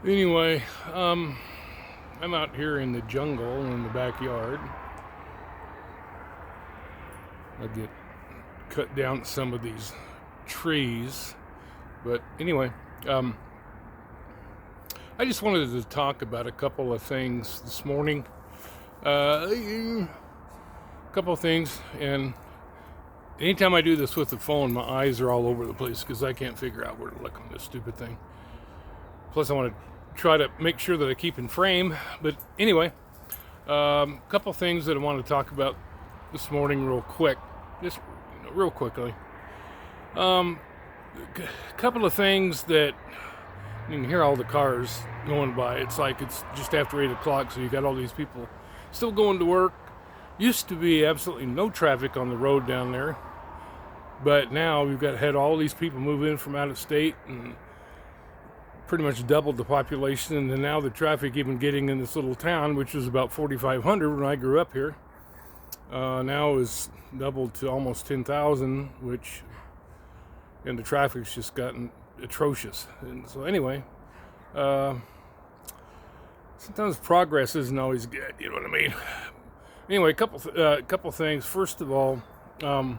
Anyway, I'm out here in the jungle in the backyard. I get cut down some of these trees, but anyway, um, I just wanted to talk about a couple of things this morning. A couple of things, and anytime I do this with the phone, my eyes are all over the place because I can't figure out where to look on this stupid thing. Plus, I want to try to make sure that I keep in frame. But anyway, a couple things that I want to talk about this morning, real quick, just real quickly. A couple of things that you can hear all the cars going by. It's like it's just after 8 o'clock, so you got all these people still going to work. Used to be absolutely no traffic on the road down there, but now we've had all these people move in from out of state and pretty much doubled the population, and now the traffic even getting in this little town, which was about 4,500 when I grew up here, now is doubled to almost 10,000, and the traffic's just gotten atrocious. And so anyway, sometimes progress isn't always good, you know what I mean? Anyway, a couple things. First of all, my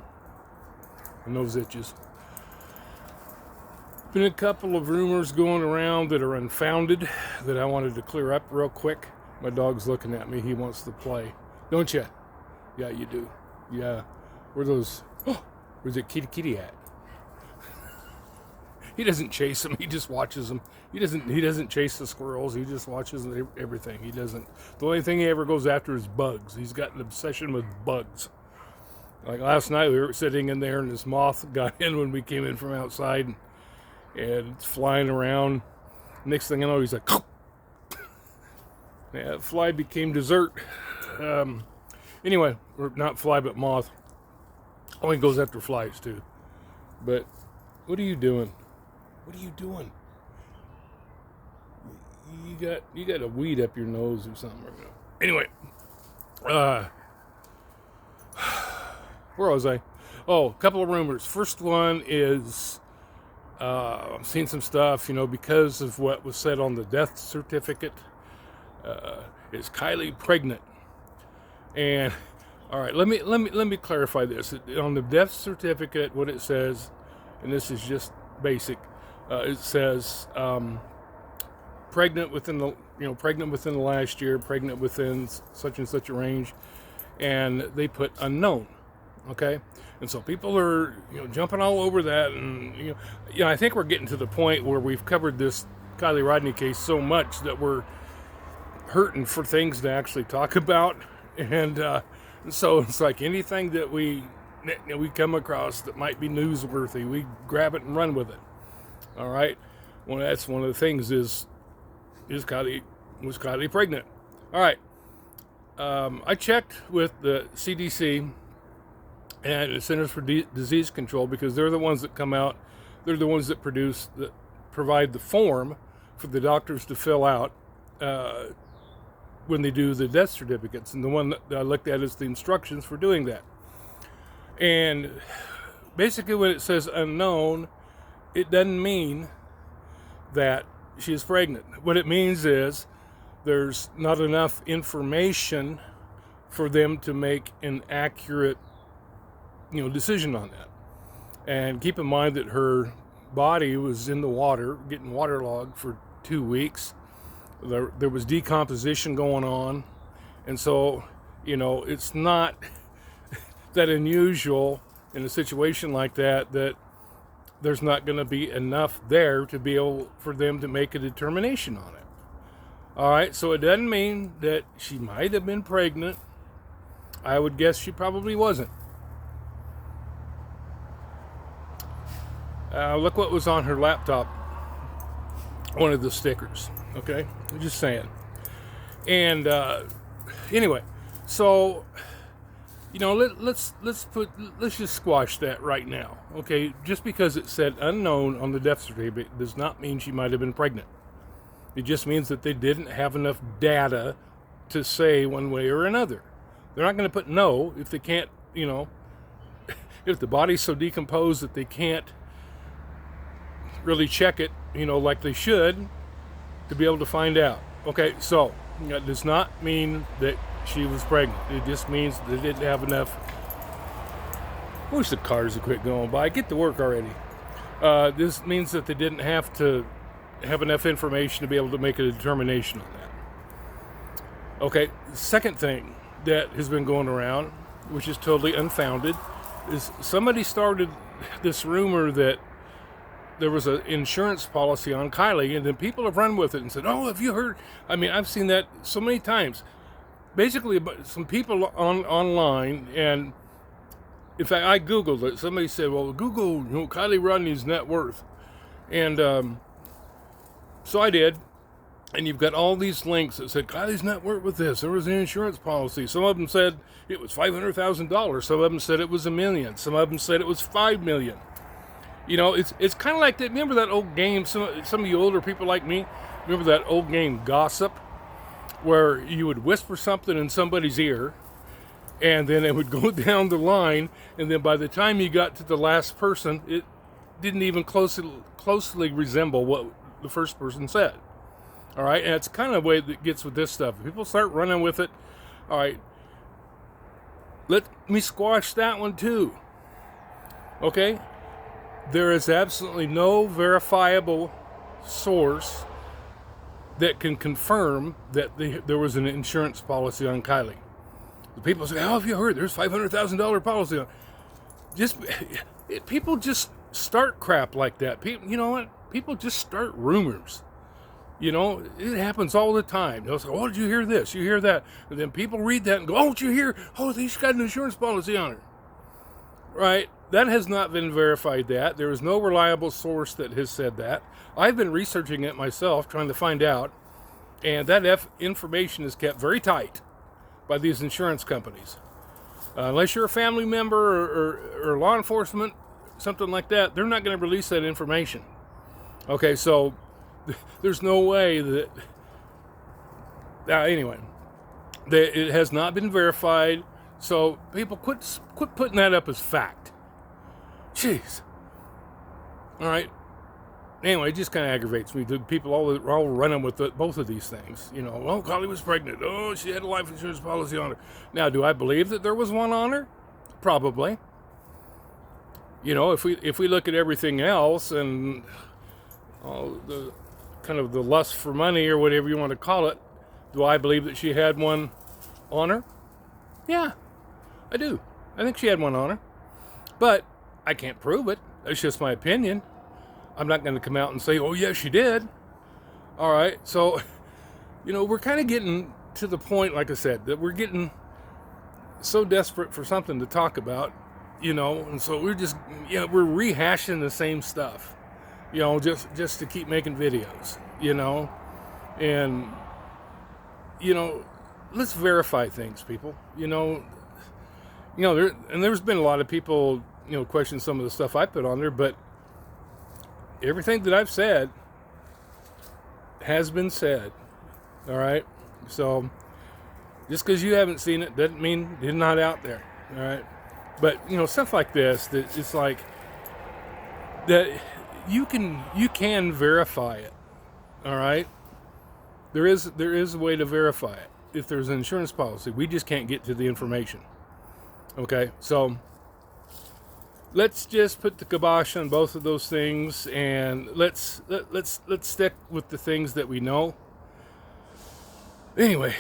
nose itches. Been a couple of rumors going around that are unfounded that I wanted to clear up real quick. My dog's looking at me. He wants to play. Don't you? Yeah, you do. Yeah. Where those? Oh, where's that kitty at? He doesn't chase them. He just watches them. He doesn't chase the squirrels. He just watches everything. He doesn't. The only thing he ever goes after is bugs. He's got an obsession with bugs. Like last night, we were sitting in there, and this moth got in when we came in from outside, and it's flying around. Next thing I know, he's like, yeah, fly became dessert. Anyway, or not fly, but moth. Oh, he goes after flies too. But what are you doing? What are you doing? You got a weed up your nose or something. Anyway, where was I? Oh, a couple of rumors. First one is I've seen some stuff, because of what was said on the death certificate. Is Kylie pregnant? And all right, let me clarify this. On the death certificate, what it says, and this is just basic. It says pregnant within the last year, pregnant within such and such a range, and they put unknown. Okay, and so people are jumping all over that, and I think we're getting to the point where we've covered this Kylie Rodni case so much that we're hurting for things to actually talk about, and so it's like anything that we come across that might be newsworthy, we grab it and run with it. All right, well, that's one of the things is was Kylie pregnant? All right, I checked with the CDC and the Centers for Disease Control, because they're the ones that come out. They're the ones that provide the form for the doctors to fill out when they do the death certificates. And the one that I looked at is the instructions for doing that. And basically when it says unknown, it doesn't mean that she is pregnant. What it means is there's not enough information for them to make an accurate decision on that. And keep in mind that her body was in the water, getting waterlogged for 2 weeks. There was decomposition going on, and so it's not that unusual in a situation like that there's not going to be enough there to be able for them to make a determination on it. All right, so it doesn't mean that she might have been pregnant. I would guess she probably wasn't. Look what was on her laptop. One of the stickers. Okay, I'm just saying. And anyway, so let's just squash that right now. Okay, just because it said unknown on the death certificate does not mean she might have been pregnant. It just means that they didn't have enough data to say one way or another. They're not going to put no if they can't. If the body's so decomposed that they can't really check it, like they should, to be able to find out. Okay, so that does not mean that she was pregnant. It just means they didn't have enough. I wish the cars would quit going by. Get to work already. This means that they didn't have to have enough information to be able to make a determination on that. Okay, second thing that has been going around, which is totally unfounded, is somebody started this rumor that there was an insurance policy on Kylie, and then people have run with it and said, oh, have you heard? I mean, I've seen that so many times. Basically, some people online, and in fact, I Googled it. Somebody said, well, Google, Kylie Rodni's net worth. And so I did. And you've got all these links that said, Kylie's net worth with this. There was an insurance policy. Some of them said it was $500,000. Some of them said it was $1 million. Some of them said it was $5 million. You know, it's kind of like that. Remember that old game? Some of you older people like me, remember that old game Gossip, where you would whisper something in somebody's ear, and then it would go down the line, and then by the time you got to the last person, it didn't even closely resemble what the first person said. All right, and it's kind of the way that gets with this stuff. People start running with it. All right, let me squash that one too. Okay? There is absolutely no verifiable source that can confirm that there was an insurance policy on Kylie. The people say, "Oh, have you heard? There's $500,000 policy on." People just start crap like that. People, you know what? People just start rumors. You know, it happens all the time. They'll say, "Oh, did you hear this? You hear that?" And then people read that and go, "Oh, did you hear? Oh, she's got an insurance policy on her." Right? That has not been verified. That there is no reliable source that has said that. I've been researching it myself, trying to find out, and that information is kept very tight by these insurance companies. Unless you're a family member or law enforcement, something like that, they're not going to release that information. Okay, so there's no way that. Anyway, it has not been verified. So people quit putting that up as fact. Jeez. All right. Anyway, it just kind of aggravates me. The people are all running with both of these things. You know, oh, Kylie was pregnant. Oh, she had a life insurance policy on her. Now, do I believe that there was one on her? Probably. You know, if we look at everything else and all the kind of the lust for money or whatever you want to call it, do I believe that she had one on her? Yeah, I do. I think she had one on her. But I can't prove it. That's just my opinion. I'm not going to come out and say, oh, yes, she did. All right. So, you know, we're kind of getting to the point, like I said, that we're getting so desperate for something to talk about, you know, and so we're just, we're rehashing the same stuff, you know, just to keep making videos, you know, and, you know, let's verify things, people, there's been a lot of people, question some of the stuff I put on there, but everything that I've said has been said. All right. So just because you haven't seen it doesn't mean it's not out there. All right. But stuff like this, that it's like that you can verify it. All right. There is a way to verify it if there's an insurance policy. We just can't get to the information. Okay. So let's just put the kibosh on both of those things, and let's stick with the things that we know. Anyway,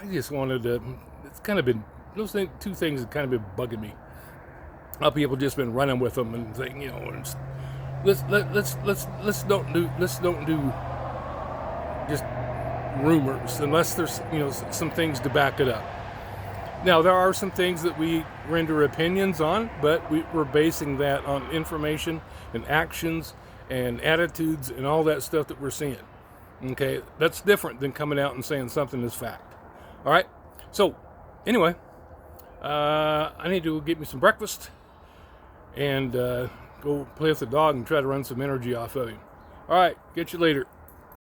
I just wanted to. It's kind of been two things that kind of been bugging me. How people just been running with them and saying, let's don't do just rumors unless there's some things to back it up. Now, there are some things that we render opinions on, but we're basing that on information and actions and attitudes and all that stuff that we're seeing. Okay? That's different than coming out and saying something is fact. All right? So, anyway, I need to get me some breakfast and go play with the dog and try to run some energy off of him. All right, get you later.